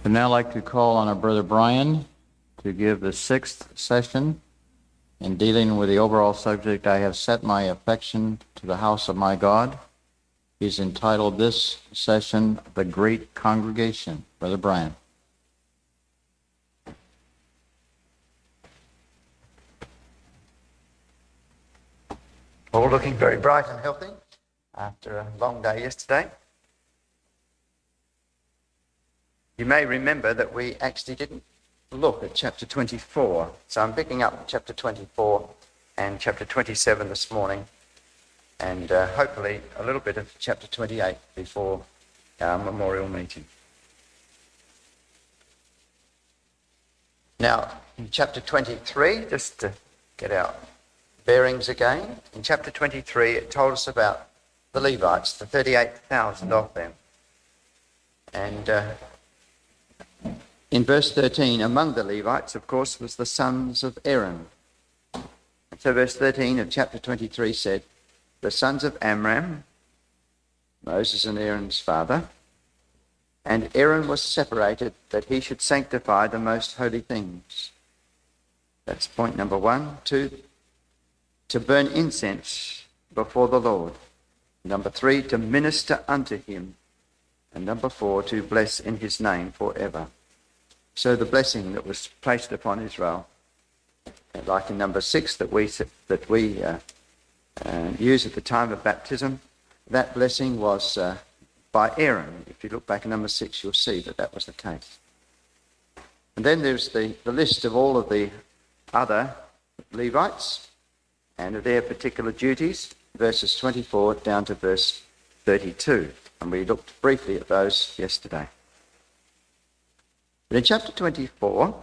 I'd now like to call on our brother Brian to give the sixth session in dealing with the overall subject, I have set my affection to the house of my God. He's entitled this session, The Great Congregation. Brother Brian. All looking very bright and healthy after a long day yesterday. You may remember that we actually didn't look at chapter 24. So I'm picking up chapter 24 and chapter 27 this morning, and hopefully a little bit of chapter 28 before our memorial meeting. Now, in chapter 23, just to get our bearings again, in chapter 23 it told us about the Levites, the 38,000 of them. And in verse 13, among the Levites, of course, was the sons of Aaron. And so verse 13 of chapter 23 said, the sons of Amram, Moses and Aaron's father, and Aaron was separated that he should sanctify the most holy things. That's point number 1. 2, to burn incense before the Lord. Number 3, to minister unto him. And number 4, to bless in his name forever. So the blessing that was placed upon Israel, like in number 6 that we use at the time of baptism, that blessing was by Aaron. If you look back at number 6, you'll see that that was the case. And then there's the list of all of the other Levites and of their particular duties, verses 24 down to verse 32. And we looked briefly at those yesterday. But in chapter 24,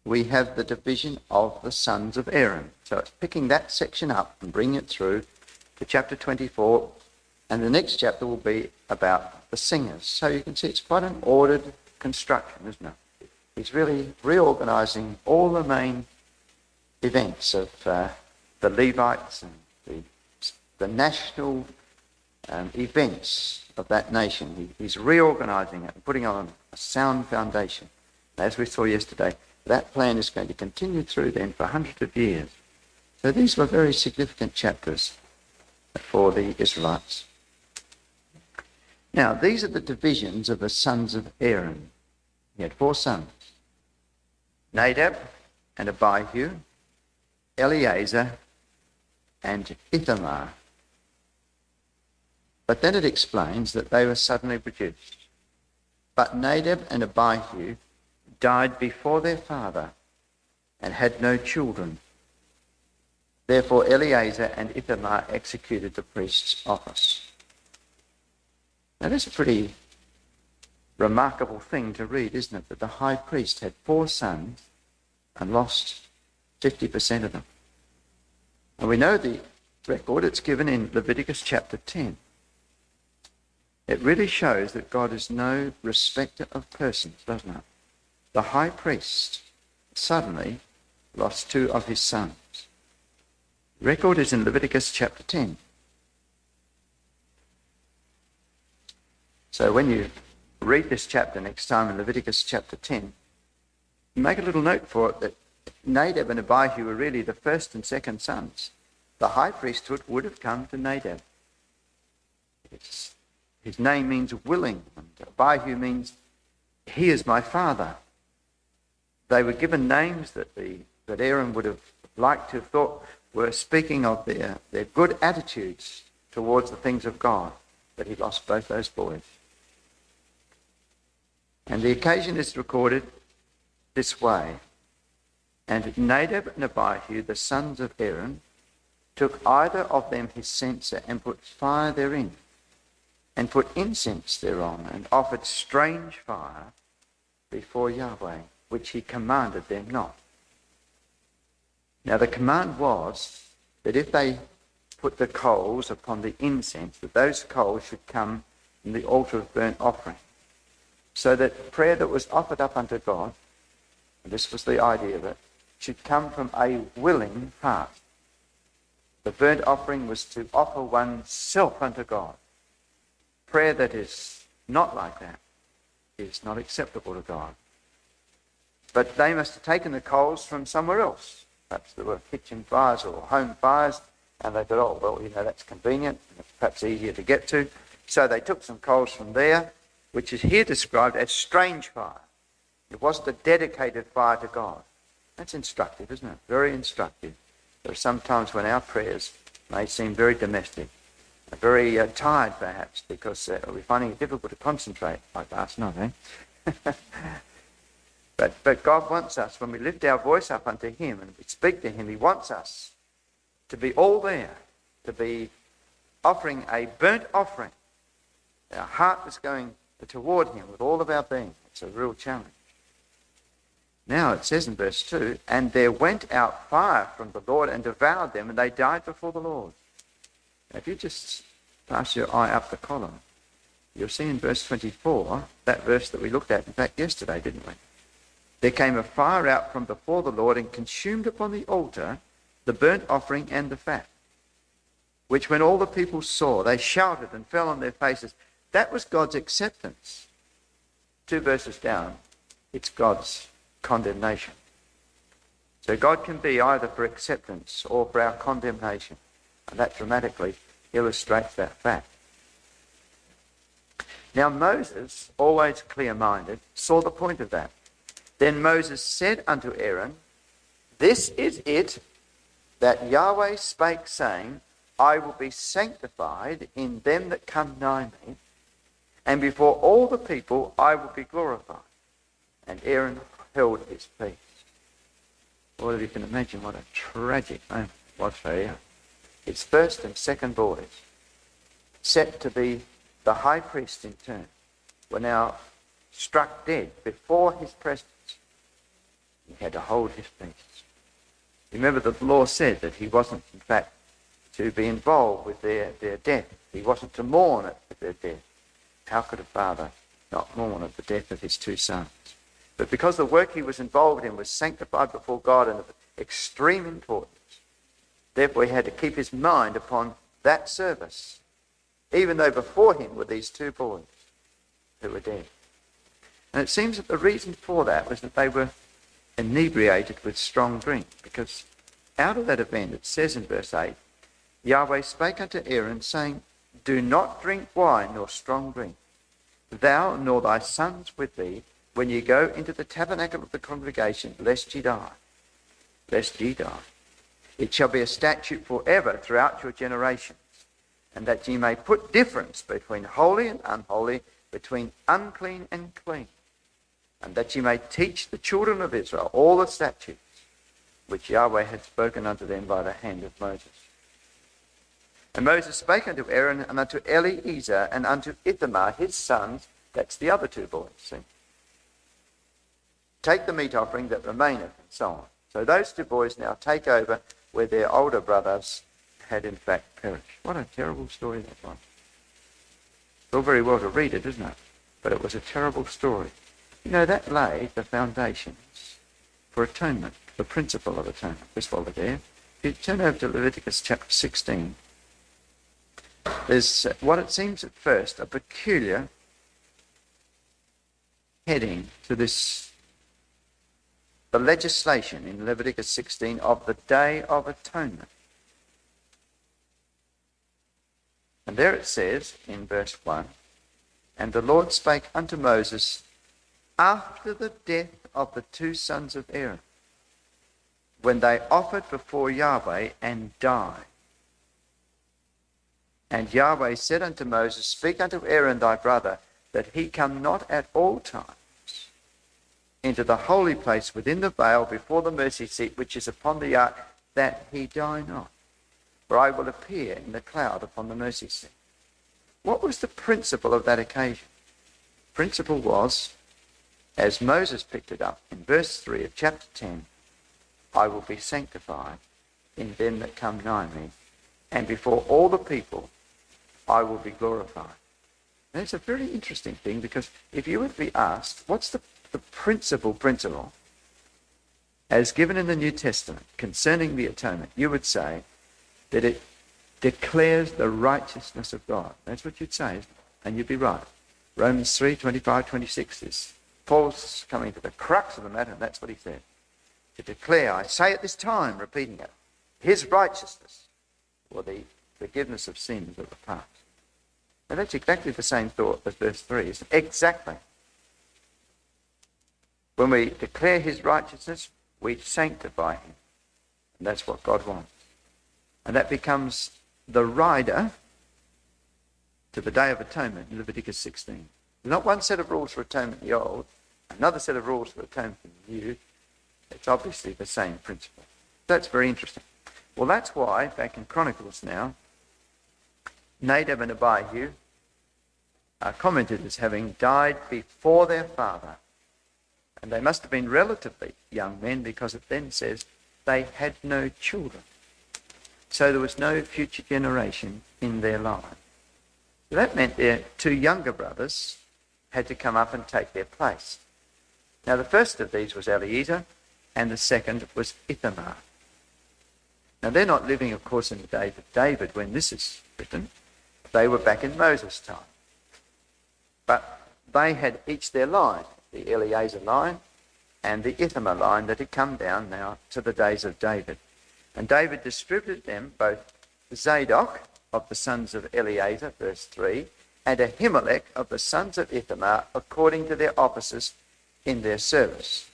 we have the division of the sons of Aaron. So it's picking that section up and bringing it through to chapter 24, and the next chapter will be about the singers. So you can see it's quite an ordered construction, isn't it? He's really reorganizing all the main events of the Levites and the national events of that nation. He's reorganizing it and putting on a sound foundation. As we saw yesterday, that plan is going to continue through then for hundreds of years. So these were very significant chapters for the Israelites. Now, these are the divisions of the sons of Aaron. He had 4 sons, Nadab and Abihu, Eleazar and Ithamar. But then it explains that they were suddenly produced. But Nadab and Abihu died before their father and had no children. Therefore Eleazar and Ithamar executed the priest's office. Now that's a pretty remarkable thing to read, isn't it? That the high priest had 4 sons and lost 50% of them. And we know the record, it's given in Leviticus chapter 10. It really shows that God is no respecter of persons, doesn't it? The high priest suddenly lost 2 of his sons. The record is in Leviticus chapter 10. So when you read this chapter next time in Leviticus chapter 10, make a little note for it that Nadab and Abihu were really the first and second sons. The high priesthood would have come to Nadab. His name means willing, and Abihu means he is my father. They were given names that Aaron would have liked to have thought were speaking of their good attitudes towards the things of God, but he lost both those boys. And the occasion is recorded this way. And Nadab and Abihu, the sons of Aaron, took either of them his censer and put fire therein, and put incense thereon, and offered strange fire before Yahweh, which he commanded them not. Now the command was that if they put the coals upon the incense, that those coals should come from the altar of burnt offering, so that prayer that was offered up unto God, and this was the idea of it, should come from a willing heart. The burnt offering was to offer oneself unto God. Prayer that is not like that is not acceptable to God. But they must have taken the coals from somewhere else. Perhaps there were kitchen fires or home fires, and they thought, oh, well, that's convenient, and perhaps easier to get to. So they took some coals from there, which is here described as strange fire. It wasn't a dedicated fire to God. That's instructive, isn't it? Very instructive. There are some times when our prayers may seem very domestic, very tired perhaps, because we're finding it difficult to concentrate, like last night, eh? But God wants us, when we lift our voice up unto him and we speak to him, he wants us to be all there, to be offering a burnt offering. Our heart is going toward him with all of our being. It's a real challenge. Now it says in verse 2, and there went out fire from the Lord and devoured them, and they died before the Lord. Now, if you just pass your eye up the column, you'll see in verse 24, that verse that we looked at, in fact, yesterday, didn't we? There came a fire out from before the Lord and consumed upon the altar the burnt offering and the fat, which when all the people saw, they shouted and fell on their faces. That was God's acceptance. 2 verses down, it's God's condemnation. So God can be either for acceptance or for our condemnation. And that dramatically illustrates that fact. Now Moses, always clear-minded, saw the point of that. Then Moses said unto Aaron, this is it that Yahweh spake, saying, I will be sanctified in them that come nigh me, and before all the people I will be glorified. And Aaron held his peace. Well, if you can imagine what a tragic moment it was for Aaron. His first and second boys, set to be the high priest in turn, were now struck dead before his presence. He had to hold his peace. Remember that the law said that he wasn't, in fact, to be involved with their death. He wasn't to mourn at their death. How could a father not mourn at the death of his two sons? But because the work he was involved in was sanctified before God and of extreme importance, therefore he had to keep his mind upon that service, even though before him were these two boys who were dead. And it seems that the reason for that was that they were inebriated with strong drink, because out of that event, it says in verse 8, Yahweh spake unto Aaron, saying, do not drink wine nor strong drink, thou nor thy sons with thee, when ye go into the tabernacle of the congregation, lest ye die. Lest ye die. It shall be a statute forever throughout your generations, and that ye may put difference between holy and unholy, between unclean and clean, and that ye may teach the children of Israel all the statutes which Yahweh had spoken unto them by the hand of Moses. And Moses spake unto Aaron and unto Eleazar and unto Ithamar his sons, that's the other two boys, see. Take the meat offering that remaineth, and so on. So those two boys now take over where their older brothers had in fact perished. What a terrible story that was. It's all very well to read it, isn't it? But it was a terrible story. You know, that laid the foundations for atonement, the principle of atonement. Just while we're there, if you turn over to Leviticus chapter 16, there's what it seems at first a peculiar heading to this, the legislation in Leviticus 16 of the Day of Atonement. And there it says in verse 1, and the Lord spake unto Moses after the death of the two sons of Aaron, when they offered before Yahweh and died. And Yahweh said unto Moses, speak unto Aaron thy brother, that he come not at all times into the holy place within the veil before the mercy seat which is upon the ark, that he die not. For I will appear in the cloud upon the mercy seat. What was the principle of that occasion? The principle was, as Moses picked it up in verse 3 of chapter 10, I will be sanctified in them that come nigh me, and before all the people I will be glorified. And it's a very interesting thing, because if you were to be asked, what's the principle as given in the New Testament concerning the atonement, you would say that it declares the righteousness of God. That's what you'd say, and you'd be right. Romans 3, 25, 26 is Paul's coming to the crux of the matter, and that's what he said. To declare, I say at this time, repeating it, his righteousness, or the forgiveness of sins of the past. And that's exactly the same thought as verse 3, isn't it? Exactly. When we declare his righteousness, we sanctify him. And that's what God wants. And that becomes the rider to the Day of Atonement in Leviticus 16. There's not one set of rules for atonement in the Old, another set of rules for atonement in the New. It's obviously the same principle. That's very interesting. Well, that's why, back in Chronicles now, Nadab and Abihu are commented as having died before their father. And they must have been relatively young men, because it then says they had no children. So there was no future generation in their line. So that meant their two younger brothers had to come up and take their place. Now the first of these was Eliezer, and the second was Ithamar. Now they're not living, of course, in the days of David when this is written. They were back in Moses' time. But they had each their line, the Eliezer line and the Ithamar line that had come down now to the days of David. And David distributed them, both Zadok of the sons of Eliezer, verse 3, and Ahimelech of the sons of Ithamar, according to their offices in their service.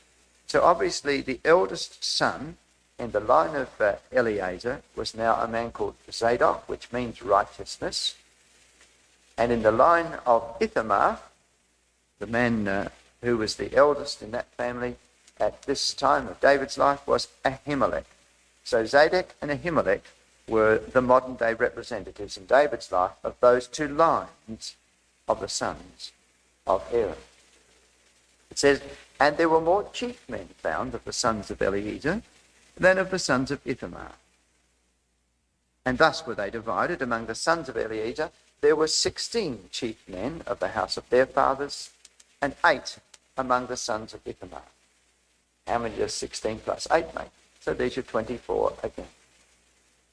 So obviously the eldest son in the line of Eliezer was now a man called Zadok, which means righteousness. And in the line of Ithamar, the man who was the eldest in that family at this time of David's life was Ahimelech. So Zadok and Ahimelech were the modern day representatives in David's life of those two lines of the sons of Aaron. It says, and there were more chief men found of the sons of Eliezer than of the sons of Ithamar. And thus were they divided among the sons of Eliezer. There were 16 chief men of the house of their fathers, and 8 among the sons of Ithamar. How many does 16 plus 8 make? So these are 24 again.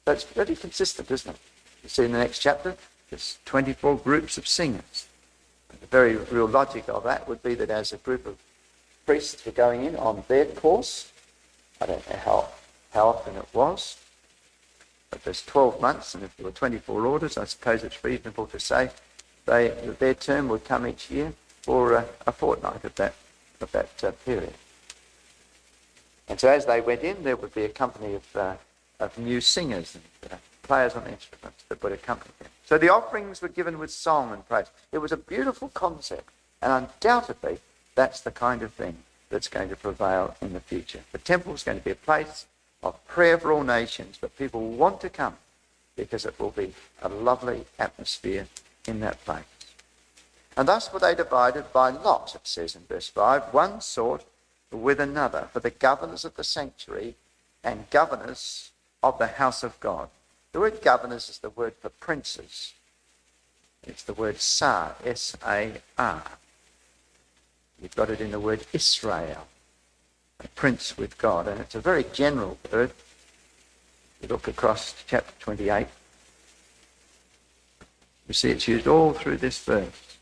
So it's pretty consistent, isn't it? You see in the next chapter, there's 24 groups of singers. And the very real logic of that would be that as a group of priests were going in on their course, I don't know how often it was, but there's 12 months, and if there were 24 orders, I suppose it's reasonable to say their term would come each year for a fortnight of that period. And so as they went in, there would be a company of new singers and players on instruments that would accompany them. So the offerings were given with song and praise. It was a beautiful concept, and undoubtedly that's the kind of thing that's going to prevail in the future. The temple is going to be a place of prayer for all nations, but people want to come because it will be a lovely atmosphere in that place. And thus were they divided by lot, it says in verse 5, one sort with another, for the governors of the sanctuary and governors of the house of God. The word governors is the word for princes. It's the word Sar, S-A-R. You've got it in the word Israel, a prince with God, and it's a very general word. You look across to chapter 28, you see it's used all through this verse.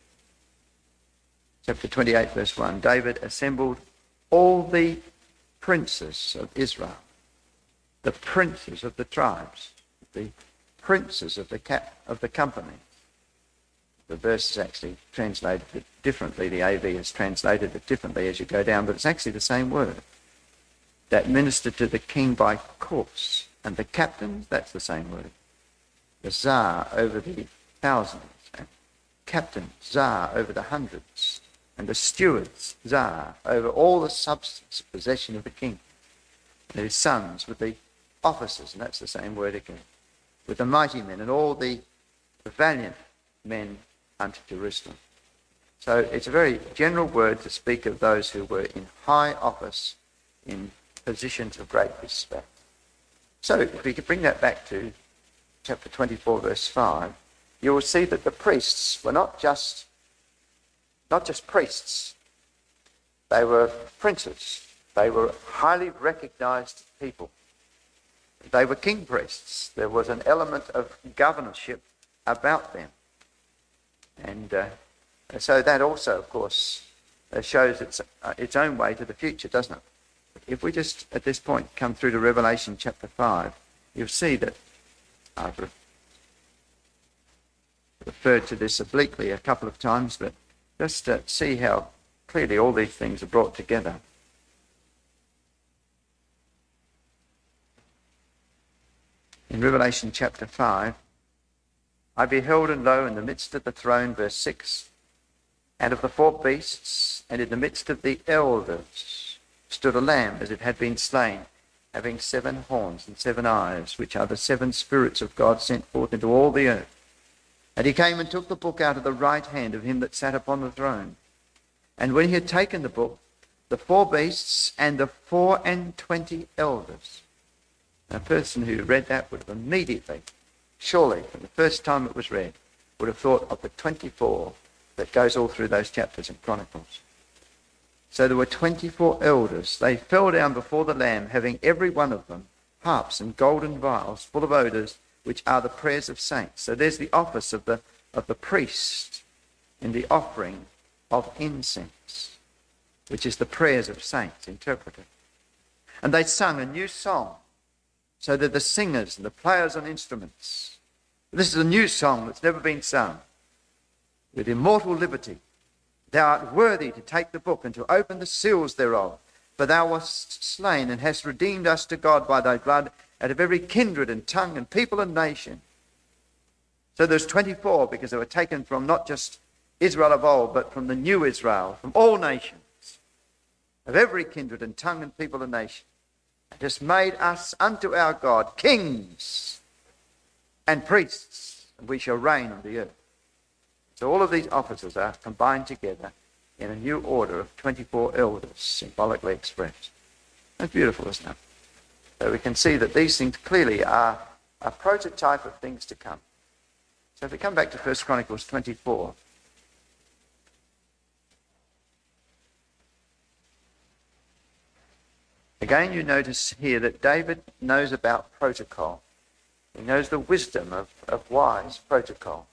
Chapter 28, verse 1, David assembled all the princes of Israel, the princes of the tribes, the princes of the company. The verse is actually translated differently. The AV has translated it differently as you go down, but it's actually the same word. That ministered to the king by course. And the captains, that's the same word. The czar over the thousands, and captain czar over the hundreds, and the stewards czar over all the substance of possession of the king. And his sons with the officers, and that's the same word again, with the mighty men and all the valiant men unto Jerusalem. So it's a very general word to speak of those who were in high office, in positions of great respect. So if we could bring that back to chapter 24, verse 5, you will see that the priests were not just priests. They were princes. They were highly recognized people. They were king priests. There was an element of governorship about them. And So that also, of course, shows its own way to the future, doesn't it? If we just, at this point, come through to Revelation chapter 5, you'll see that I've referred to this obliquely a couple of times, but just see how clearly all these things are brought together. In Revelation chapter 5, I beheld, and lo, in the midst of the throne, verse 6, and of the four beasts, and in the midst of the elders, stood a lamb as it had been slain, having 7 horns and 7 eyes, which are the 7 spirits of God sent forth into all the earth. And he came and took the book out of the right hand of him that sat upon the throne. And when he had taken the book, the 4 beasts and the 24 elders. A person who read that would have immediately, surely, from the first time it was read, would have thought of the 24 that goes all through those chapters in Chronicles. So there were 24 elders. They fell down before the Lamb, having every one of them harps and golden vials full of odours, which are the prayers of saints. So there's the office of the priest in the offering of incense, which is the prayers of saints interpreted. And they sung a new song. So they're the singers and the players on instruments. This is a new song that's never been sung. With immortal liberty, thou art worthy to take the book and to open the seals thereof. For thou wast slain and hast redeemed us to God by thy blood out of every kindred and tongue and people and nation. So there's 24 because they were taken from not just Israel of old, but from the new Israel, from all nations, of every kindred and tongue and people and nation. And has made us unto our God kings and priests, and we shall reign on the earth. So all of these offices are combined together in a new order of 24 elders, symbolically expressed. That's beautiful, isn't it? So we can see that these things clearly are a prototype of things to come. So if we come back to 1 Chronicles 24, again you notice here that David knows about protocol. He knows the wisdom of wise protocol.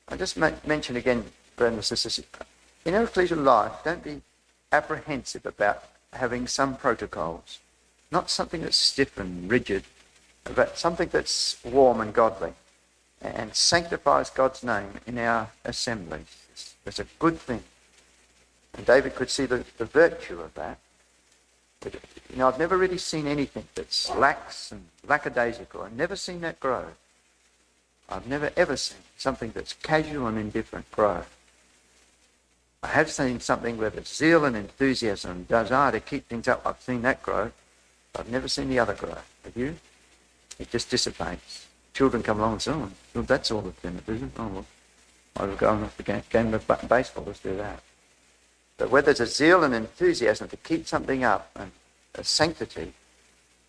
I'll just mention again, brothers and sisters, in our ecclesial life, don't be apprehensive about having some protocols. Not something that's stiff and rigid, but something that's warm and godly and sanctifies God's name in our assemblies. It's a good thing. And David could see the virtue of that. But, I've never really seen anything that's lax and lackadaisical. I've never seen that grow. I've never ever seen something that's casual and indifferent grow. I have seen something where there's zeal and enthusiasm and desire to keep things up. I've seen that grow. I've never seen the other grow. Have you? It just dissipates. Children come along and say, oh, well, that's all that's in it, is it? Oh, well, I'll go on with the game of baseball, let's do that. But where there's a zeal and enthusiasm to keep something up and a sanctity,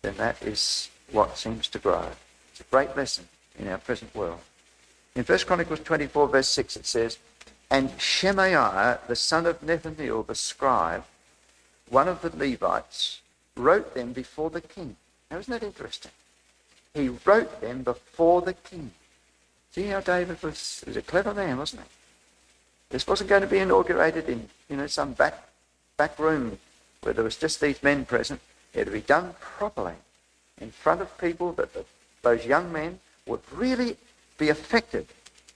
then that is what seems to grow. It's a great lesson in our present world. In 1 Chronicles 24, verse 6, it says, and Shemaiah, the son of Nethaneel, the scribe, one of the Levites, wrote them before the king. Now, isn't that interesting? He wrote them before the king. See how David was a clever man, wasn't he? This wasn't going to be inaugurated in, some back room where there was just these men present. It had to be done properly in front of people that those young men would really be affected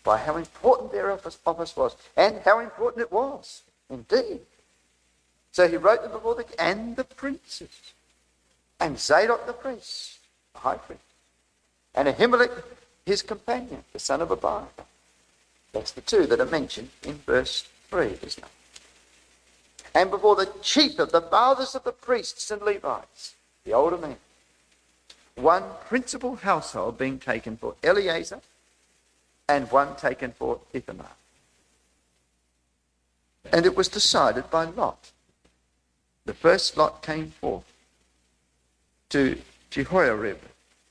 by how important their office was and how important it was, indeed. So he wrote them before and the princes, and Zadok the priest, the high priest, and Ahimelech his companion, the son of Abiathar. That's the two that are mentioned in verse 3, isn't it? And before the chief of the fathers of the priests and Levites, the older men, one principal household being taken for Eleazar and one taken for Ithamar. And it was decided by lot. The first lot came forth to Jehoiarib,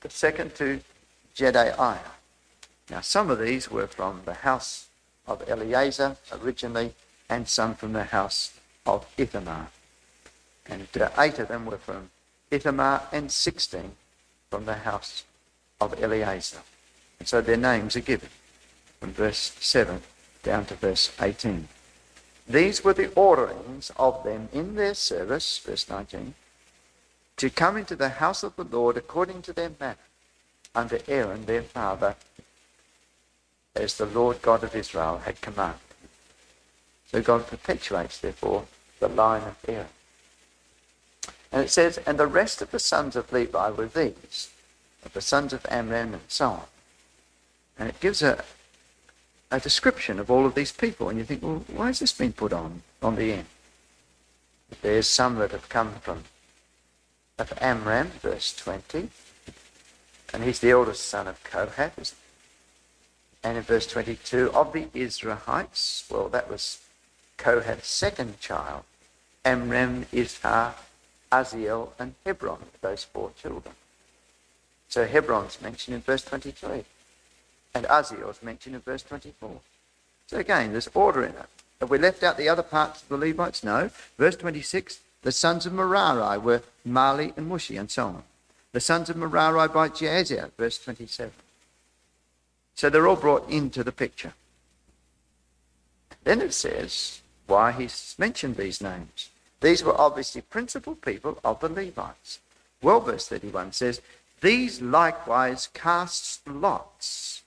the second to Jedaiah. Now some of these were from the house of Eleazar originally, and some from the house of Ithamar. And 8 of them were from Ithamar, and 16 from the house of Eleazar. And so their names are given from verse 7 down to verse 18. These were the orderings of them in their service, verse 19, to come into the house of the Lord according to their manner, under Aaron their father, as the Lord God of Israel had commanded. So God perpetuates, therefore, the line of Aaron. And it says, and the rest of the sons of Levi were these, of the sons of Amram, and so on. And it gives a description of all of these people. And you think, well, why has this been put on the end? There's some that have come from of Amram, verse 20. And he's the eldest son of Kohath, isn't he? And in verse 22, of the Israelites, well, that was Kohath's second child. Amram, Izhar, Uzziel, and Hebron, those 4 children. So Hebron's mentioned in verse 23. And Uzziel's mentioned in verse 24. So again, there's order in it. Have we left out the other parts of the Levites? No. Verse 26, the sons of Merari were Mali and Mushi, and so on. The sons of Merari by Jahaziel, verse 27. So they're all brought into the picture. Then it says why he's mentioned these names. These were obviously principal people of the Levites. Well, verse 31 says, these likewise cast lots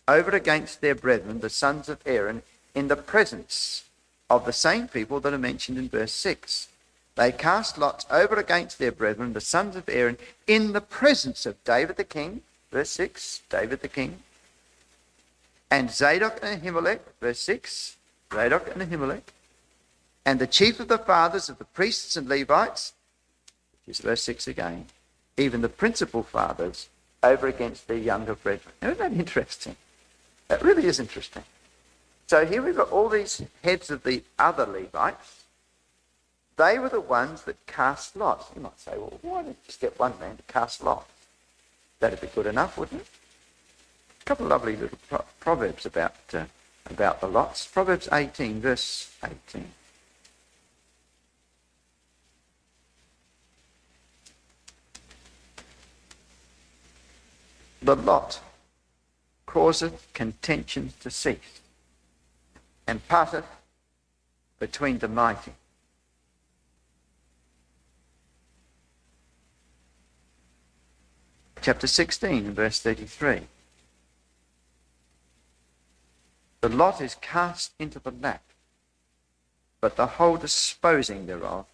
over against their brethren, the sons of Aaron, in the presence of the same people that are mentioned in verse 6. They cast lots over against their brethren, the sons of Aaron, in the presence of David the king, verse 6, David the king, and Zadok and Ahimelech, verse 6, Zadok and Ahimelech, and the chief of the fathers of the priests and Levites, which is verse 6 again, even the principal fathers, over against their younger brethren. Now, isn't that interesting? That really is interesting. So here we've got all these heads of the other Levites. They were the ones that cast lots. You might say, well, why don't you just get one man to cast lots? That'd be good enough, wouldn't it? A couple of lovely little proverbs about the lots. Proverbs 18, verse 18. The lot causeth contention to cease, and parteth between the mighty. Chapter 16, verse 33. The lot is cast into the lap, but the whole disposing thereof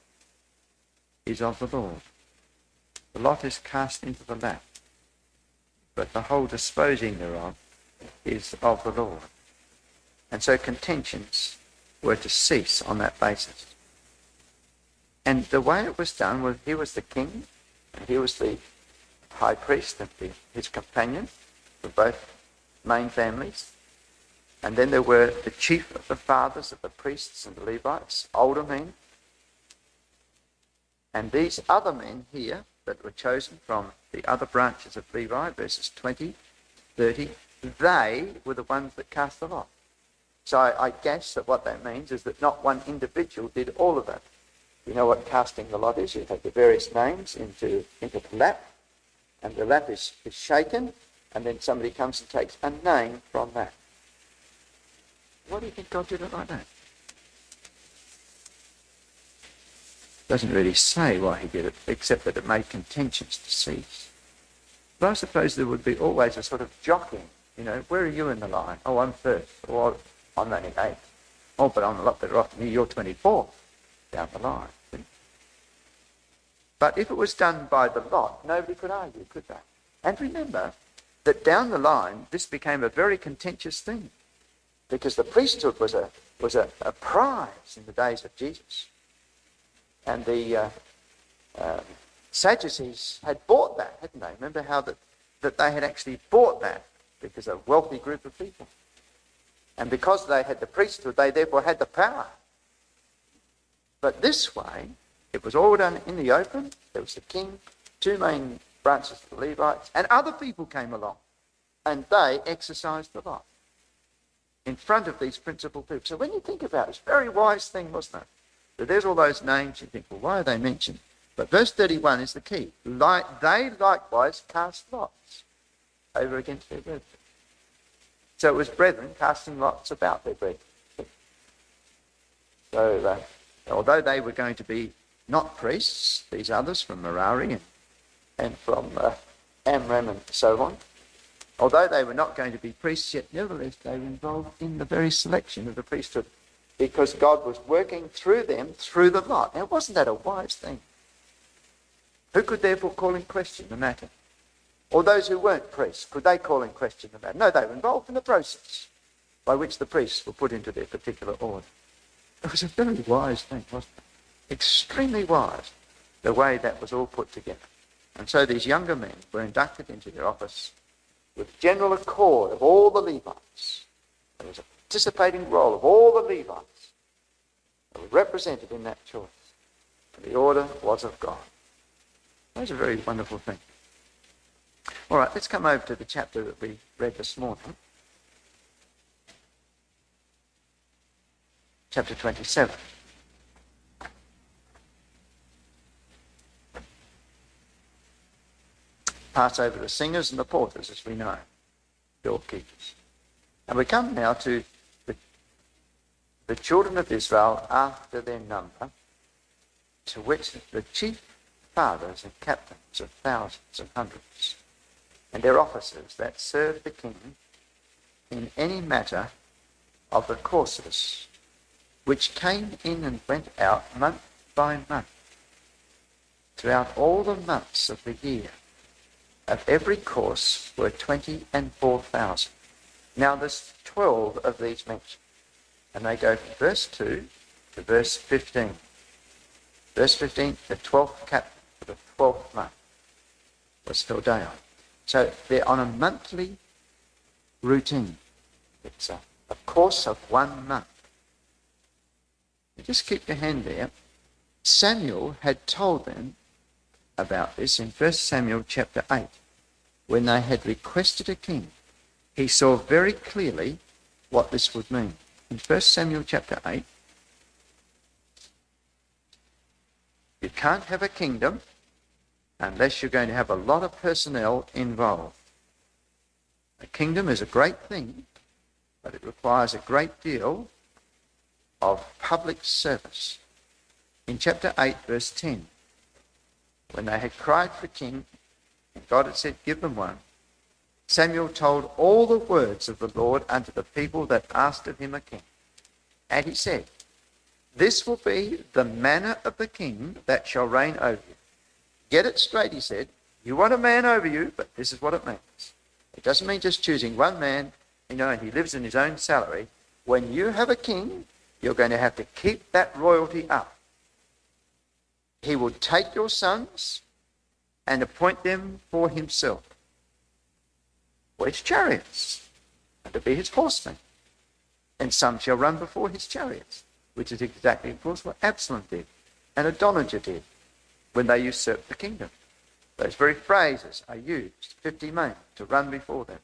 is of the Lord. The lot is cast into the lap, but the whole disposing thereof is of the Lord. And so contentions were to cease on that basis. And the way it was done was, he was the king, and he was the high priest and his companion for both main families. And then there were the chief of the fathers of the priests and the Levites, older men. And these other men here that were chosen from the other branches of Levi, verses 20, 30, they were the ones that cast the lot. So I guess that what that means is that not one individual did all of it. You know what casting the lot is? You have the various names into the lap, and the lap is shaken, and then somebody comes and takes a name from that. Why do you think God did it like that? Doesn't really say why he did it, except that it made contentions to cease. But I suppose there would be always a sort of jockeying. You know, where are you in the line? Oh, I'm first. Or I'm only 8th. Oh, but I'm a lot better off than you. You're 24th down the line. But if it was done by the lot, nobody could argue, could they? And remember that down the line, this became a very contentious thing, because the priesthood was a prize in the days of Jesus. And the Sadducees had bought that, hadn't they? Remember how that they had actually bought that, because a wealthy group of people. And because they had the priesthood, they therefore had the power. But this way, it was all done in the open. There was the king, 2 main branches of the Levites, and other people came along, and they exercised the lot in front of these principal people. So when you think about it, it's a very wise thing, wasn't it? So there's all those names. You think, well, why are they mentioned? But verse 31 is the key. They likewise cast lots over against their brethren. So it was brethren casting lots about their brethren. So although they were going to be not priests, these others from Merari and from Amram and so on, although they were not going to be priests, yet nevertheless they were involved in the very selection of the priesthood, because God was working through them, through the lot. Now, wasn't that a wise thing? Who could therefore call in question the matter? Or those who weren't priests, could they call in question the matter? No, they were involved in the process by which the priests were put into their particular order. It was a very wise thing, wasn't it? Extremely wise, the way that was all put together. And so these younger men were inducted into their office with general accord of all the Levites. There was a participating role of all the Levites that were represented in that choice. And the order was of God. That's a very wonderful thing. All right, let's come over to the chapter that we read this morning. Chapter 27. Pass over the singers and the porters, as we know, doorkeepers. And we come now to the children of Israel after their number, to which the chief fathers and captains of thousands and hundreds, and their officers that served the king in any matter of the courses, which came in and went out month by month, throughout all the months of the year, of every course were 24,000. Now there's 12 of these mentioned, and they go from verse 2 to verse 15. Verse 15, the 12th captain for the 12th month was Hildiah. So they're on a monthly routine. It's a course of 1 month. You just keep your hand there. Samuel had told them about this in 1 Samuel chapter 8. When they had requested a king, he saw very clearly what this would mean. In 1 Samuel chapter 8, you can't have a kingdom unless you're going to have a lot of personnel involved. A kingdom is a great thing, but it requires a great deal of public service. In chapter 8, verse 10, when they had cried for a king, and God had said, give them one, Samuel told all the words of the Lord unto the people that asked of him a king. And he said, this will be the manner of the king that shall reign over you. Get it straight, he said. You want a man over you, but this is what it means. It doesn't mean just choosing one man, and he lives in his own salary. When you have a king, you're going to have to keep that royalty up. He will take your sons and appoint them for himself, for his chariots, and to be his horsemen. And some shall run before his chariots, which is exactly, of course, what Absalom did and Adonijah did when they usurped the kingdom. Those very phrases are used, 50 men to run before them.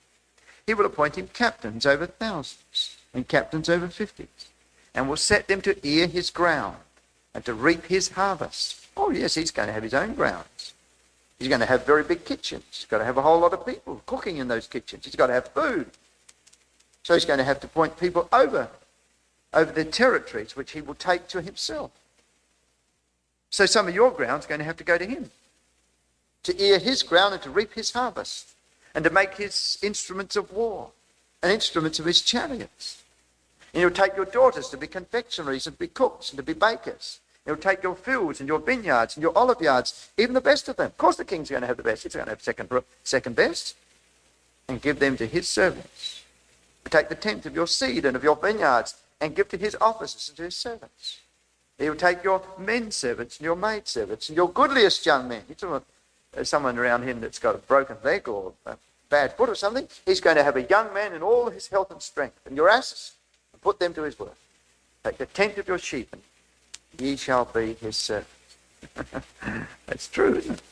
He will appoint him captains over thousands and captains over 50s, and will set them to ear his ground and to reap his harvest. Oh yes, he's going to have his own grounds. He's going to have very big kitchens. He's got to have a whole lot of people cooking in those kitchens. He's got to have food. So he's going to have to appoint people over their territories, which he will take to himself. So some of your ground's going to have to go to him, to ear his ground and to reap his harvest, and to make his instruments of war and instruments of his chariots. And he'll take your daughters to be confectionaries and to be cooks and to be bakers. He'll take your fields and your vineyards and your olive yards, even the best of them. Of course the king's going to have the best. He's going to have second best, and give them to his servants. He'll take the tenth of your seed and of your vineyards and give to his officers and to his servants. He'll take your men servants and your maid servants and your goodliest young men. You're talking about someone around him that's got a broken leg or a bad foot or something. He's going to have a young man in all his health and strength, and your asses, and put them to his work. Take the tenth of your sheep, and ye shall be his servants. That's true, isn't it?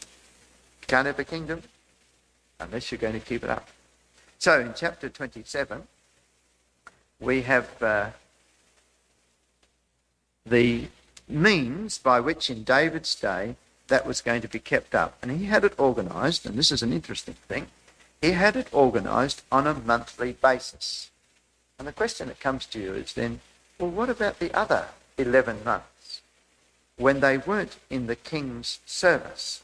You can't have a kingdom unless you're going to keep it up. So in chapter 27, we have the means by which in David's day that was going to be kept up. And he had it organised, and this is an interesting thing, he had it organised on a monthly basis. And the question that comes to you is then, well, what about the other 11 months when they weren't in the king's service?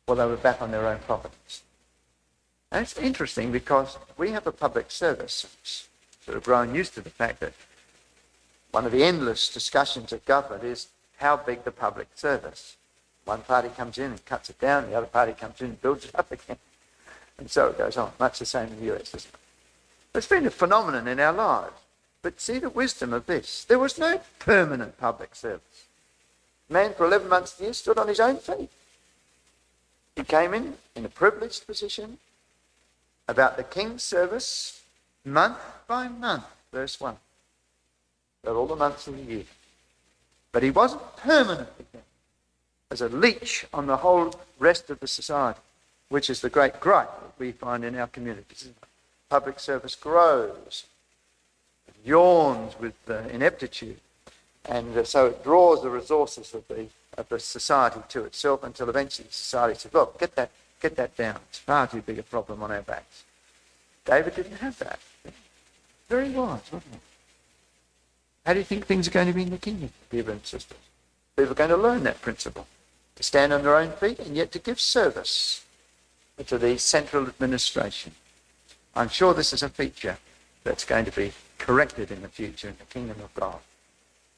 Well, they were back on their own properties. And it's interesting because we have a public service, sort of grown used to the fact that one of the endless discussions of government is how big the public service. One party comes in and cuts it down, the other party comes in and builds it up again. And so it goes on, much the same in the US, isn't it? It's been a phenomenon in our lives. But see the wisdom of this. There was no permanent public service. A man for 11 months a year stood on his own feet. He came in a privileged position about the king's service month by month, verse 1. About all the months of the year. But he wasn't permanently there as a leech on the whole rest of the society, which is the great gripe that we find in our communities. Public service grows, it yawns with ineptitude, and so it draws the resources of the society to itself until eventually the society says, look, get that down. It's far too big a problem on our backs. David didn't have that. Very wise, wasn't he? How do you think things are going to be in the kingdom, dear brothers and sisters? People are going to learn that principle, to stand on their own feet and yet to give service to the central administration. I'm sure this is a feature that's going to be corrected in the future in the kingdom of God.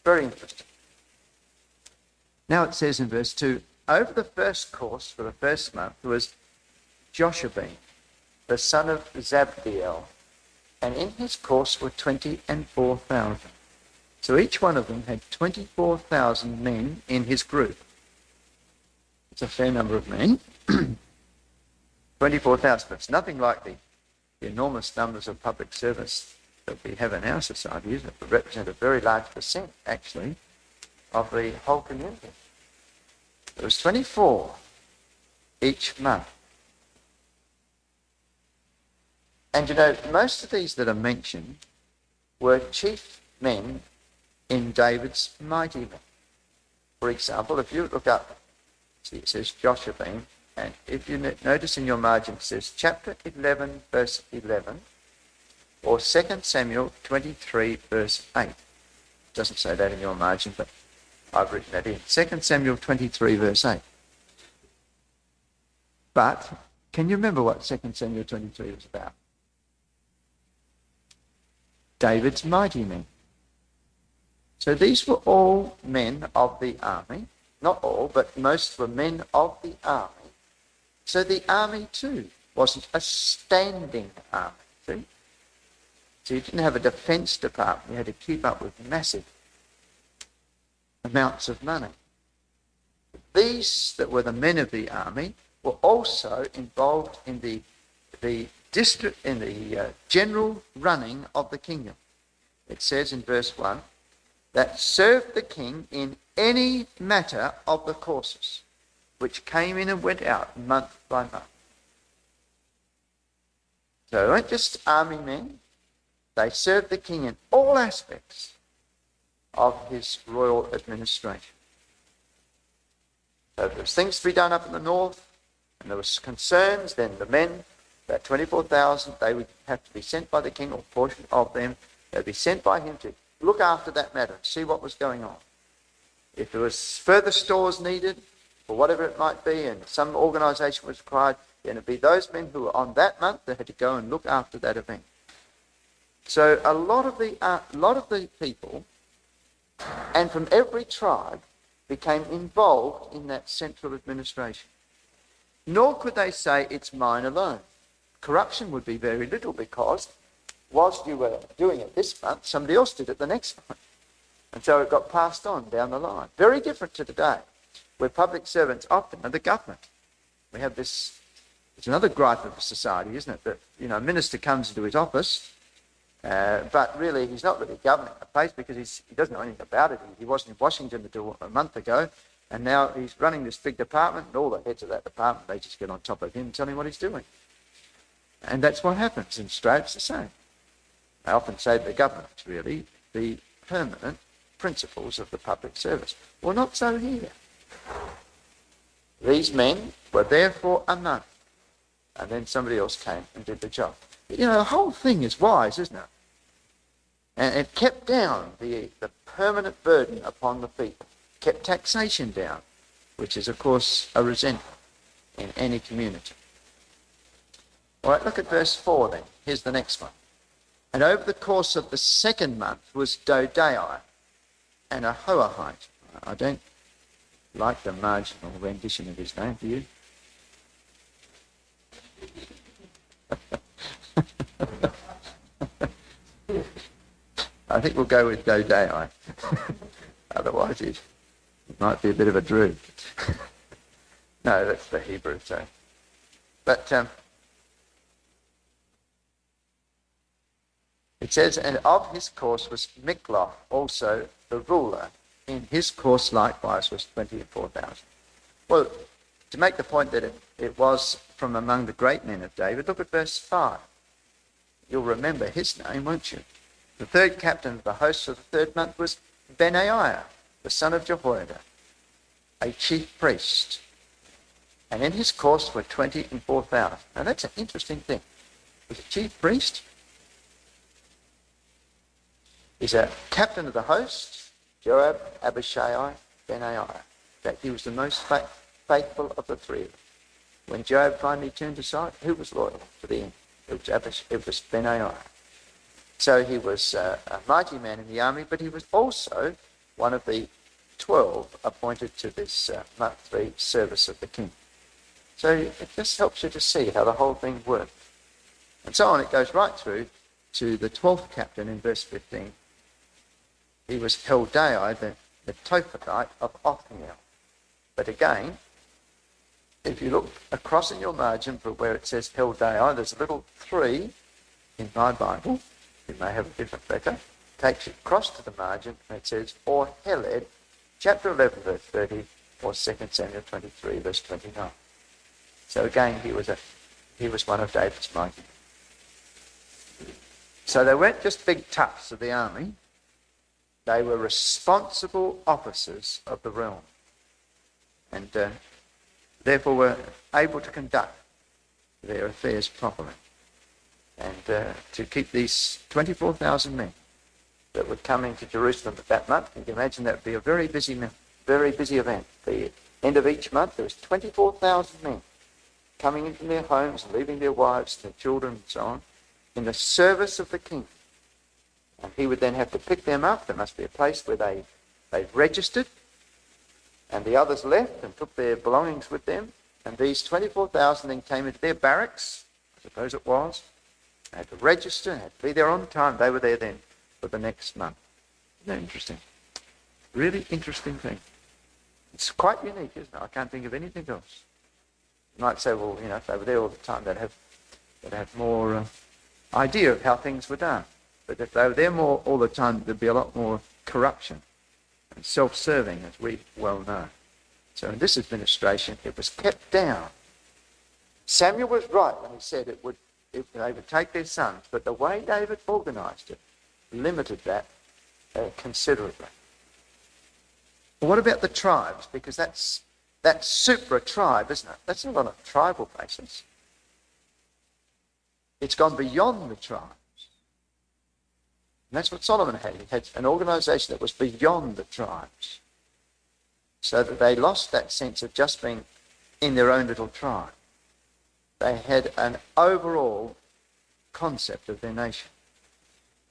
Very interesting. Now it says in verse 2, over the first course for the first month was Joshabin, the son of Zabdiel, and in his course were 24,000. So each one of them had 24,000 men in his group. It's a fair number of men. 24,000. It's nothing like the enormous numbers of public service that we have in our society, isn't it? It represent a very large percent, actually, of the whole community. There was 24 each month. And you know, most of these that are mentioned were chief men in David's mighty men. For example, if you look up, see it says Joshabin, and if you notice in your margin it says chapter 11 verse 11 or 2 Samuel 23 verse 8. It doesn't say that in your margin, but I've written that in. 2 Samuel 23 verse 8. But can you remember what 2 Samuel 23 was about? David's mighty men. So these were all men of the army. Not all, but most were men of the army. So the army too wasn't a standing army. See? So you didn't have a defence department. You had to keep up with massive amounts of money. These that were the men of the army were also involved in the district, in the general running of the kingdom. It says in verse 1, that served the king in any matter of the courses, which came in and went out month by month. So they weren't just army men, they served the king in all aspects of his royal administration. So if there was things to be done up in the north, and there was concerns, then the men, about 24,000, they would have to be sent by the king, or a portion of them, they'd be sent by him to look after that matter, see what was going on. If there was further stores needed, or whatever it might be, and some organisation was required, then it'd be those men who were on that month that had to go and look after that event. So a lot of the people, and from every tribe, became involved in that central administration. Nor could they say it's mine alone. Corruption would be very little, because whilst you were doing it this month, somebody else did it the next month. And so it got passed on down the line. Very different to today, where public servants often are the government. We have this, it's another gripe of society, isn't it? That, you know, a minister comes into his office, but really he's not really governing the place, because he doesn't know anything about it. He wasn't in Washington until a month ago, and now he's running this big department, and all the heads of that department, they just get on top of him and tell him what he's doing. And that's what happens. In Australia, it's the same. I often say the government's really the permanent principles of the public service. Well, not so here. These men were there for a month, and then somebody else came and did the job. You know, the whole thing is wise, isn't it? And it kept down the permanent burden upon the people, kept taxation down, which is, of course, a resentment in any community. All right, look at verse 4 then. Here's the next one. And over the course of the second month was Dodai and Ahoahite. I don't like the marginal rendition of his name, do you? I think we'll go with Dodai. Otherwise it might be a bit of a drew. No, that's the Hebrew, so. But it says, and of his course was Mikloth also the ruler. In his course likewise was 24,000. Well, to make the point that it was from among the great men of David, look at verse 5. You'll remember his name, won't you? The third captain of the host of the third month was Benaiah, the son of Jehoiada, a chief priest. And in his course were 24,000. Now that's an interesting thing. Was a chief priest? He's a captain of the host, Joab, Abishai, Benaiah. In fact, he was the most faithful of the three of them. When Joab finally turned aside, who was loyal to the end? It was Benaiah. So he was a mighty man in the army, but he was also one of the 12 appointed to this monthly service of the king. So it just helps you to see how the whole thing worked. And so on, it goes right through to the 12th captain in verse 15. He was Heldai, the Tophethite of Othniel. But again, if you look across in your margin for where it says Heldai, there's a little 3 in my Bible. You may have a different letter. Takes you across to the margin and it says, or Heled, chapter 11, verse 30, or 2 Samuel 23, verse 29. So again, he was one of David's mighty men. So they weren't just big toughs of the army. They were responsible officers of the realm. And therefore were able to conduct their affairs properly. And to keep these 24,000 men that would come into Jerusalem at that month, you can imagine that would be a very busy event. The end of each month, there was 24,000 men coming in from their homes, leaving their wives, their children, and so on, in the service of the king. And he would then have to pick them up. There must be a place where they registered, and the others left and took their belongings with them. And these 24,000 then came into their barracks, I suppose it was. They had to register, had to be there on time. They were there then for the next month. Isn't that interesting? Really interesting thing. It's quite unique, isn't it? I can't think of anything else. You might say, well, you know, if they were there all the time, they'd have more idea of how things were done. But if they were there more all the time, there'd be a lot more corruption and self-serving, as we well know. So in this administration, it was kept down. Samuel was right when he said they would take their sons, but the way David organised it limited that considerably. But what about the tribes? Because that's supra-tribe, isn't it? That's not on a tribal basis. It's gone beyond the tribes. And that's what Solomon had. He had an organisation that was beyond the tribes, so that they lost that sense of just being in their own little tribe. They had an overall concept of their nation.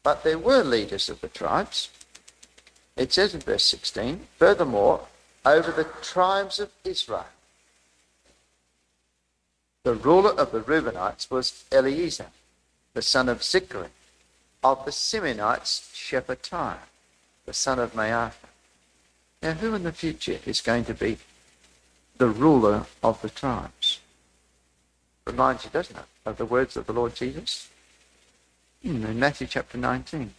But there were leaders of the tribes. It says in verse 16, furthermore, over the tribes of Israel, the ruler of the Reubenites was Eliezer, the son of Zichri. Of the Simeonites, Shephatiah, the son of Maacah. Now, who in the future is going to be the ruler of the tribes? Reminds you, doesn't it, of the words of the Lord Jesus? In Matthew chapter 19.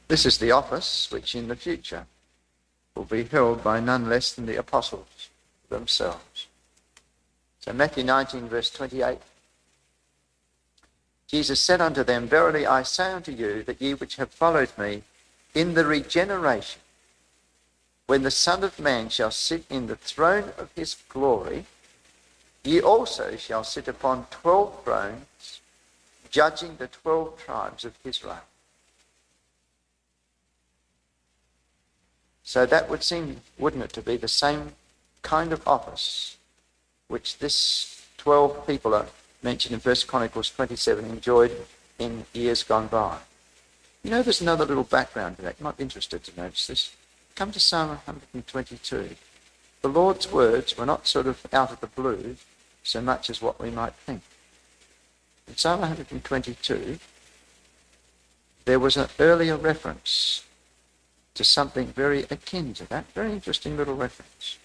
This is the office which in the future will be held by none less than the apostles themselves. So Matthew 19, verse 28. Jesus said unto them, verily I say unto you, that ye which have followed me in the regeneration when the Son of Man shall sit in the throne of his glory, ye also shall sit upon 12 thrones, judging the 12 tribes of Israel. So that would seem, wouldn't it, to be the same kind of office which this 12 people are mentioned in 1 Chronicles 27 enjoyed in years gone by. You know, there's another little background to that. You might be interested to notice this. Come to Psalm 122. The Lord's words were not sort of out of the blue so much as what we might think. In Psalm 122, there was an earlier reference to something very akin to that. Very interesting little reference.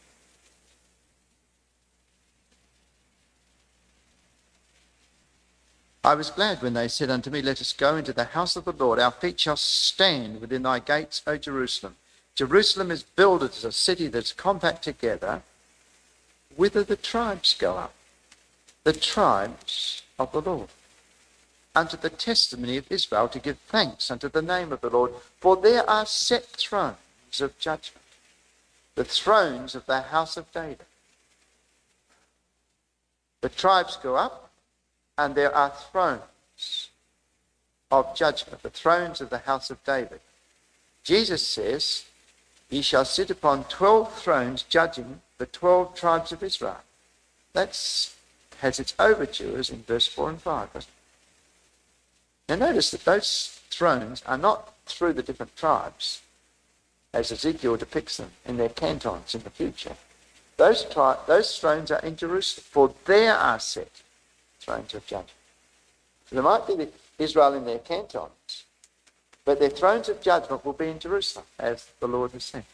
I was glad when they said unto me, let us go into the house of the Lord. Our feet shall stand within thy gates, O Jerusalem. Jerusalem is builded as a city that's compact together, whither the tribes go up. The tribes of the Lord. Unto the testimony of Israel, to give thanks unto the name of the Lord. For there are set thrones of judgment, the thrones of the house of David. The tribes go up, and there are thrones of judgment, the thrones of the house of David. Jesus says, ye shall sit upon 12 thrones, judging the 12 tribes of Israel. That has its overtures in verse 4 and 5, doesn't it? Now notice that those thrones are not through the different tribes, as Ezekiel depicts them in their cantons in the future. Those thrones are in Jerusalem, for there are set thrones of judgment. So there might be Israel in their cantons, but their thrones of judgment will be in Jerusalem, as the Lord has said.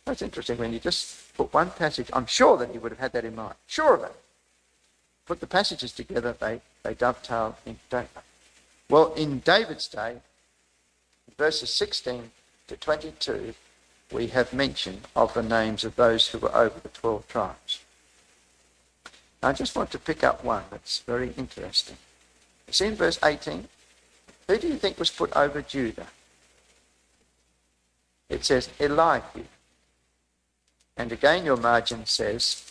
That's interesting when you just put one passage. I'm sure that he would have had that in mind. Sure of it. Put the passages together, they dovetail into David. Well, in David's day, verses 16 to 22, we have mention of the names of those who were over the 12 tribes. Now, I just want to pick up one that's very interesting. You see in verse 18, who do you think was put over Judah? It says Elihu. And again your margin says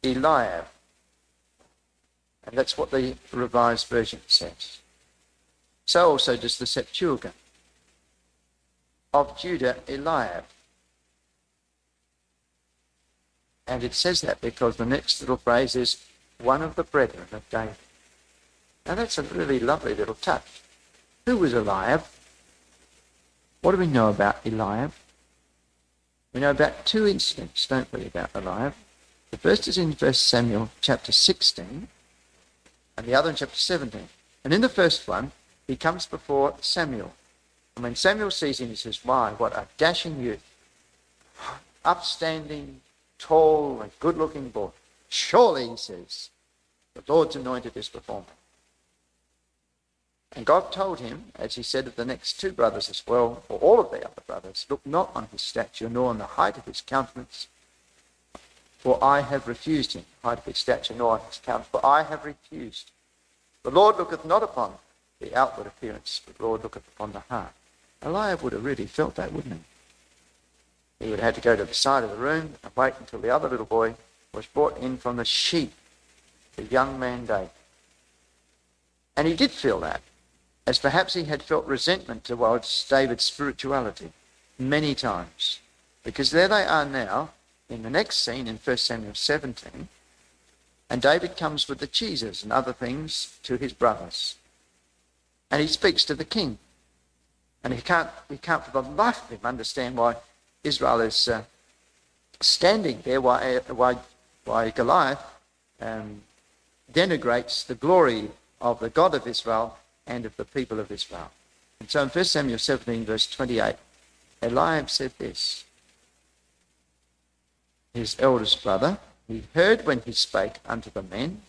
Eliab. And that's what the Revised Version says. So also does the Septuagint. Of Judah, Eliab. And it says that because the next little phrase is one of the brethren of David. Now that's a really lovely little touch. Who was Eliab? What do we know about Eliab? We know about two incidents, don't we, about Eliab? The first is in 1 Samuel chapter 16, and the other in chapter 17. And in the first one, he comes before Samuel. And when Samuel sees him, he says, "Why, what a dashing youth, upstanding, tall, and good-looking boy. Surely," he says, "the Lord's anointed is before me." And God told him, as he said of the next two brothers as well, or all of the other brothers, "Look not on his stature, nor on the height of his countenance, for I have refused him." Height of his stature, nor on his countenance, for I have refused. The Lord looketh not upon the outward appearance, but the Lord looketh upon the heart. Eliab would have really felt that, wouldn't he? He would have had to go to the side of the room and wait until the other little boy was brought in from the sheep, the young man David. And he did feel that, as perhaps he had felt resentment towards David's spirituality many times. Because there they are now, in the next scene in 1 Samuel 17, and David comes with the cheeses and other things to his brothers. And he speaks to the king. And he can't for the life of him understand why Israel is standing there, why Goliath denigrates the glory of the God of Israel and of the people of Israel. And so in 1 Samuel 17, verse 28, Eliab said this. His eldest brother, he heard when he spake unto the men.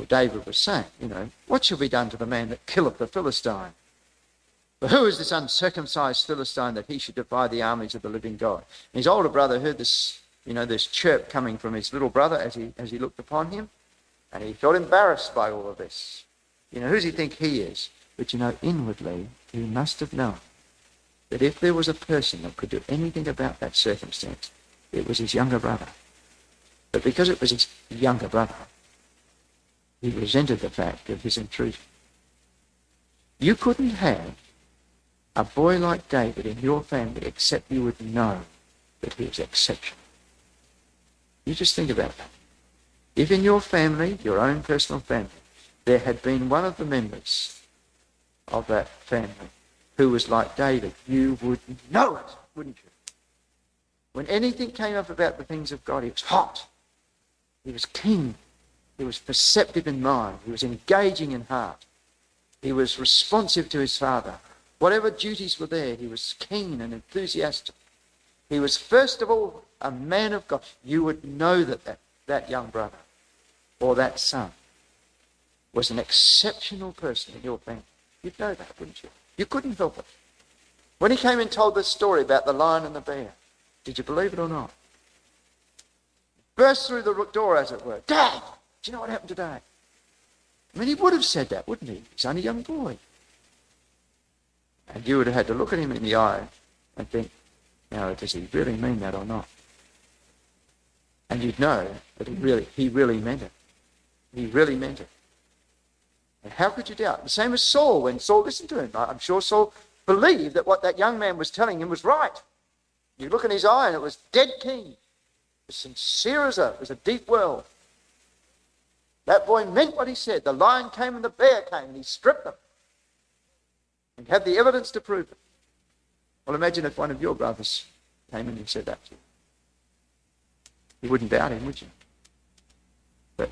David was saying, what shall be done to the man that killeth the Philistine? For who is this uncircumcised Philistine that he should defy the armies of the living God? And his older brother heard this, this chirp coming from his little brother as he looked upon him, and he felt embarrassed by all of this. Who does he think he is? But inwardly, he must have known that if there was a person that could do anything about that circumstance, it was his younger brother. But because it was his younger brother, he resented the fact of his intrusion. You couldn't have a boy like David in your family except you would know that he was exceptional. You just think about that. If in your family, your own personal family, there had been one of the members of that family who was like David, you would know it, wouldn't you? When anything came up about the things of God, he was hot. He was keen. He was perceptive in mind. He was engaging in heart. He was responsive to his father. Whatever duties were there, he was keen and enthusiastic. He was first of all a man of God. You would know that young brother or that son was an exceptional person in your family. You'd know that, wouldn't you? You couldn't help it. When he came and told this story about the lion and the bear, did you believe it or not? Burst through the door, as it were. Dad, do you know what happened today? I mean, he would have said that, wouldn't he? He's only a young boy. And you would have had to look at him in the eye and think, now, does he really mean that or not? And you'd know that he really meant it. He really meant it. And how could you doubt? The same as Saul, when Saul listened to him. I'm sure Saul believed that what that young man was telling him was right. You look in his eye and it was dead keen. As sincere as a deep well. That boy meant what he said. The lion came and the bear came and he stripped them. And had the evidence to prove it. Well, imagine if one of your brothers came and he said that to you. You wouldn't doubt him, would you? But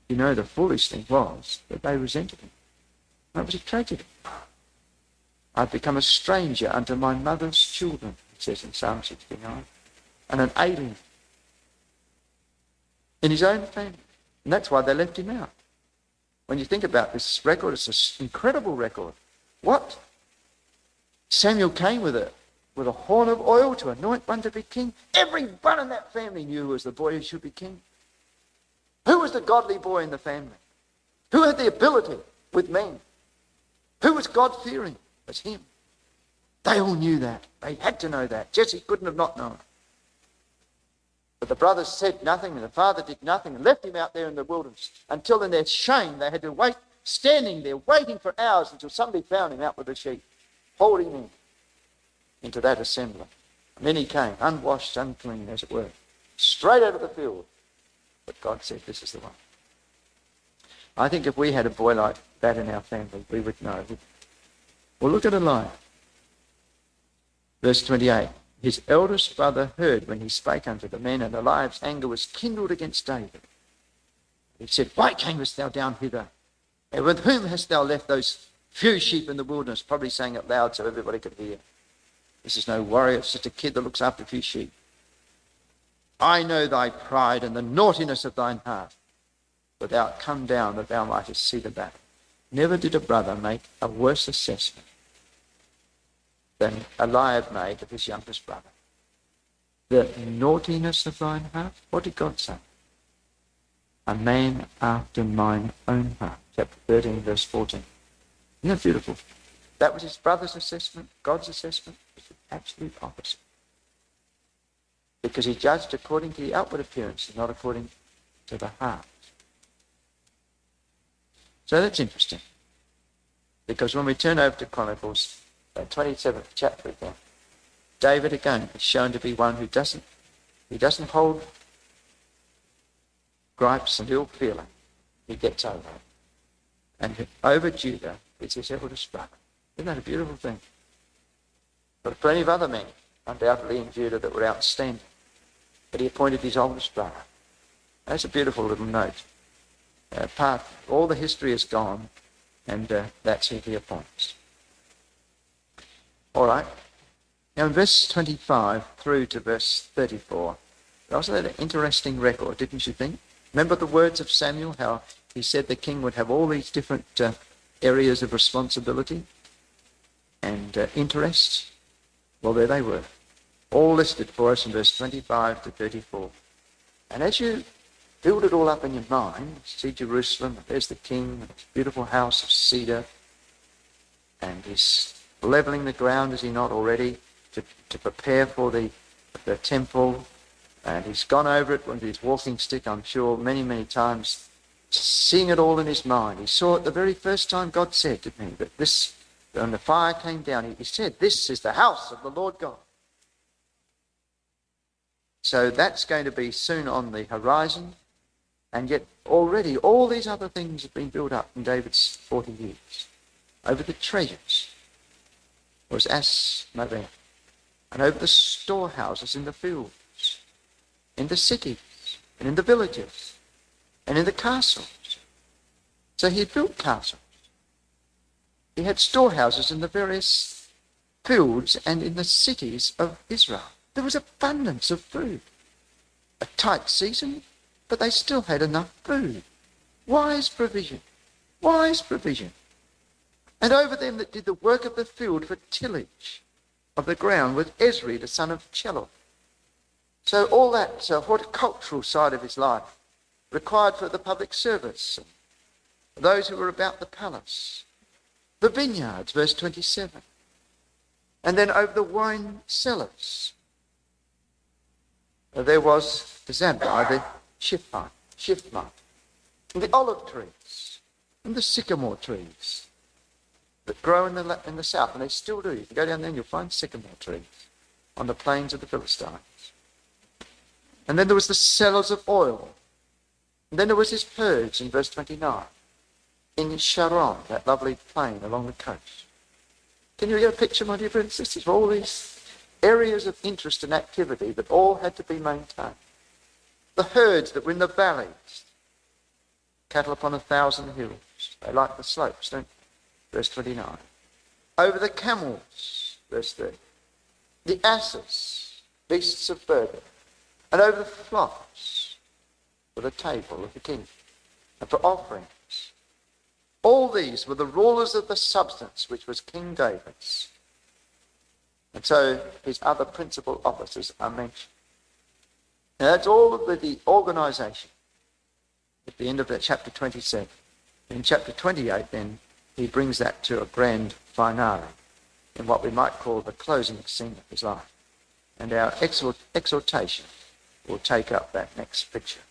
you know, the foolish thing was that they resented him. That was a tragedy. I've become a stranger unto my mother's children, it says in Psalm 69, and an alien in his own family. And that's why they left him out. When you think about this record, it's an incredible record. What? Samuel came with a horn of oil to anoint one to be king. Everyone in that family knew who was the boy who should be king. Who was the godly boy in the family? Who had the ability with men? Who was God-fearing? It was him. They all knew that. They had to know that. Jesse couldn't have not known. But the brothers said nothing and the father did nothing and left him out there in the wilderness until in their shame they had to wait, standing there waiting for hours until somebody found him out with the sheep, holding him into that assembly. And then he came, unwashed, unclean, as it were, straight out of the field. But God said, this is the one. I think if we had a boy like that in our family, we would know. Well, look at Elijah. Verse 28. His eldest brother heard when he spake unto the men, and Eliab's anger was kindled against David. He said, why camest thou down hither? And with whom hast thou left those few sheep in the wilderness? Probably saying it loud so everybody could hear. This is no warrior, it's just a kid that looks after a few sheep. I know thy pride and the naughtiness of thine heart, but thou art come down that thou mightest see the battle. Never did a brother make a worse assessment than Eliab made of his youngest brother. The naughtiness of thine heart? What did God say? A man after mine own heart. Chapter 13, verse 14. Isn't that beautiful? That was his brother's assessment. God's assessment was the absolute opposite. Because he judged according to the outward appearance and not according to the heart. So that's interesting. Because when we turn over to Chronicles, 27th chapter again, David again is shown to be one who doesn't hold gripes and ill feeling. He gets over it. And over Judah is his eldest brother. Isn't that a beautiful thing? But plenty of other men, undoubtedly in Judah, that were outstanding. But he appointed his oldest brother. That's a beautiful little note. All the history is gone, and that's who he appoints. All right. Now in verse 25 through to verse 34, they also had an interesting record, didn't you think? Remember the words of Samuel, how he said the king would have all these different areas of responsibility and interests? Well, there they were, all listed for us in verse 25 to 34. And as you build it all up in your mind, see Jerusalem, there's the king, his beautiful house of cedar, and his levelling the ground, is he not already, to prepare for the temple. And he's gone over it with his walking stick, I'm sure, many, many times, seeing it all in his mind. He saw it the very first time God said, didn't he, that this, when the fire came down, he said, this is the house of the Lord God. So that's going to be soon on the horizon. And yet already all these other things have been built up in David's 40 years. Over the treasures was Asmaveth, and over the storehouses in the fields, in the cities, and in the villages, and in the castles. So he built castles. He had storehouses in the various fields and in the cities of Israel. There was abundance of food. A tight season, but they still had enough food. Wise provision. Wise provision. And over them that did the work of the field for tillage of the ground was Ezri, the son of Cheloth. So all that horticultural side of his life required for the public service, those who were about the palace. The vineyards, verse 27. And then over the wine cellars, there was the Zabdi, the Shiphmite, and the olive trees, and the sycamore trees that grow in the south, and they still do. You can go down there and you'll find sycamore trees on the plains of the Philistines. And then there was the cellars of oil. And then there was his herds in verse 29, in Sharon, that lovely plain along the coast. Can you get a picture, my dear brothers and sisters, of all these areas of interest and activity that all had to be maintained? The herds that were in the valleys, cattle upon 1,000 hills. They like the slopes, don't they? Verse 29. Over the camels, verse 30. The asses, beasts of burden. And over the flocks, for the table of the king, and for offerings. All these were the rulers of the substance, which was King David's. And so his other principal officers are mentioned. Now that's all of the organisation at the end of that chapter 27. In chapter 28 then, he brings that to a grand finale in what we might call the closing scene of his life. And our exhortation will take up that next picture.